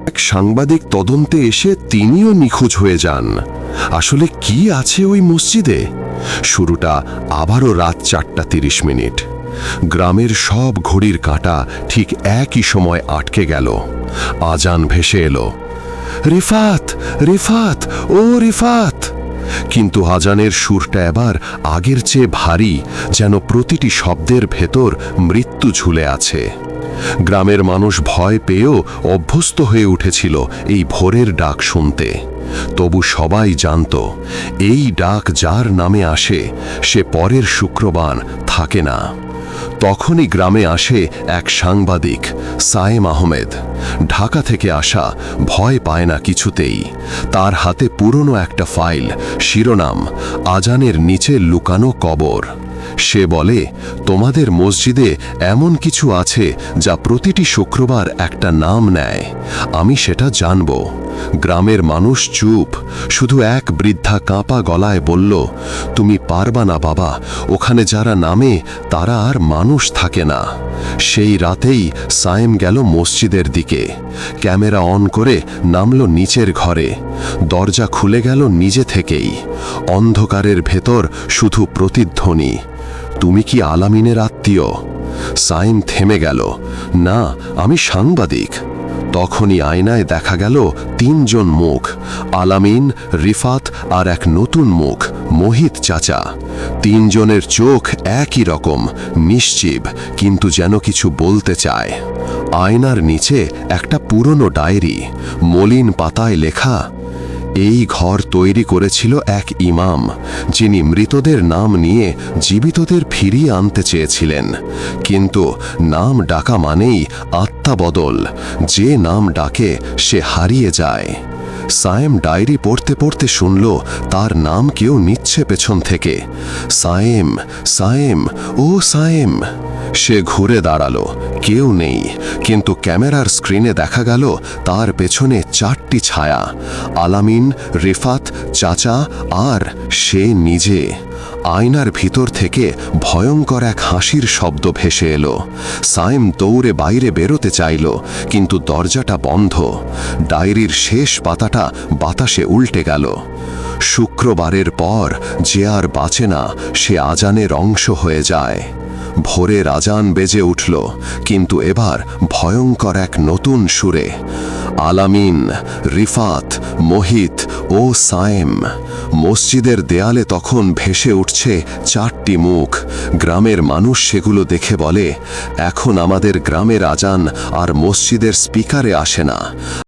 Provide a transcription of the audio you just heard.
এক সাংবাদিক তদন্তে এসে তিনিও নিখোঁজ হয়ে যান। আসলে কি আছে ওই মসজিদে? শুরুটা আবারও রাত 4:30। গ্রামের সব ঘড়ির কাঁটা ঠিক একই সময় আটকে গেল। আজান ভেসে এলো, রিফাত, রিফাত, ও রিফাত। কিন্তু আজানের সুরটা এবার আগের চেয়ে ভারী, যেন প্রতিটি শব্দের ভেতর মৃত্যু ঝুলে আছে। গ্রামের মানুষ ভয় পেয়েও অভ্যস্ত হয়ে উঠেছিল এই ভোরের ডাক শুনতে। তবু সবাই জানত, এই ডাক যার নামে আসে সে পরের শুক্রবার থাকে না। তখনই গ্রামে আসে এক সাংবাদিক, সায়েম আহমেদ। ঢাকা থেকে আসা, ভয় পায় না কিছুতেই। তার হাতে পুরনো একটা ফাইল, শিরোনাম আজানের নিচে লুকানো কবর। সে বলে, তোমাদের মসজিদে এমন কিছু আছে যা প্রতিটি শুক্রবার একটা নাম নেয়। আমি সেটা জানব। গ্রামের মানুষ চুপ। শুধু এক বৃদ্ধা কাঁপা গলায় বলল, তুমি পারবা না বাবা, ওখানে যারা নামে তারা আর মানুষ থাকে না। সেই রাতেই সায়েম গেল মসজিদের দিকে। ক্যামেরা অন করে নামল নিচের ঘরে। দরজা খুলে গেল নিজে থেকেই। অন্ধকারের ভেতর শুধু প্রতিধ্বনি, তুমি কি আলামিনের আত্মীয়? সায়েম থেমে গেল, না, আমি সাংবাদিক। তখনই আয়নায় দেখা গেল 3 জন মুখ, আলামিন, রিফাত আর এক নতুন মুখ, মোহিত চাচা। 3 জনের চোখ একই রকম, নিশ্চিব, কিন্তু যেন কিছু বলতে চায়। আয়নার নিচে একটা পুরনো ডায়েরি, মলিন পাতায় লেখা, এই ঘর তৈরি করেছিল এক ইমাম, যিনি মৃতদের নাম নিয়ে জীবিতদের ফিরিয়ে আনতে চেয়েছিলেন। কিন্তু নাম ডাকা মানেই আত্মা বদল, যে নাম ডাকে সে হারিয়ে যায়। সায়েম ডায়েরি পড়তে পড়তে শুনল তার নাম কেউ নিচ্ছে পেছন থেকে, সায়েম, সায়েম, ও সায়েম। সে ঘুরে দাঁড়ালো, কেউ নেই, কিন্তু ক্যামেরার স্ক্রিনে দেখা গেল তার পেছনে 4টি ছায়া, আলামিন, রিফাত, চাচা আর সে নিজে। আয়নার ভিতর থেকে ভয়ঙ্কর এক হাসির শব্দ ভেসে এলো। সায়েম দৌড়ে বাইরে বেরোতে চাইল, কিন্তু দরজাটা বন্ধ। ডায়েরির শেষ পাতাটা বাতাসে উল্টে গেল। শুক্রবারের পর যে আর বাঁচে না সে আজানের অংশ হয়ে যায়। ভোরের আজান বেজে উঠল, কিন্তু এবার ভয়ঙ্কর এক নতুন সুরে, আলামিন, রিফাত, মোহিত ও সায়েম। মসজিদের দেয়ালে তখন ভেসে উঠছে 4টি মুখ। গ্রামের মানুষ সেগুলো দেখে বলে, এখন আমাদের গ্রামের আজান আর মসজিদের স্পিকারে আসে না,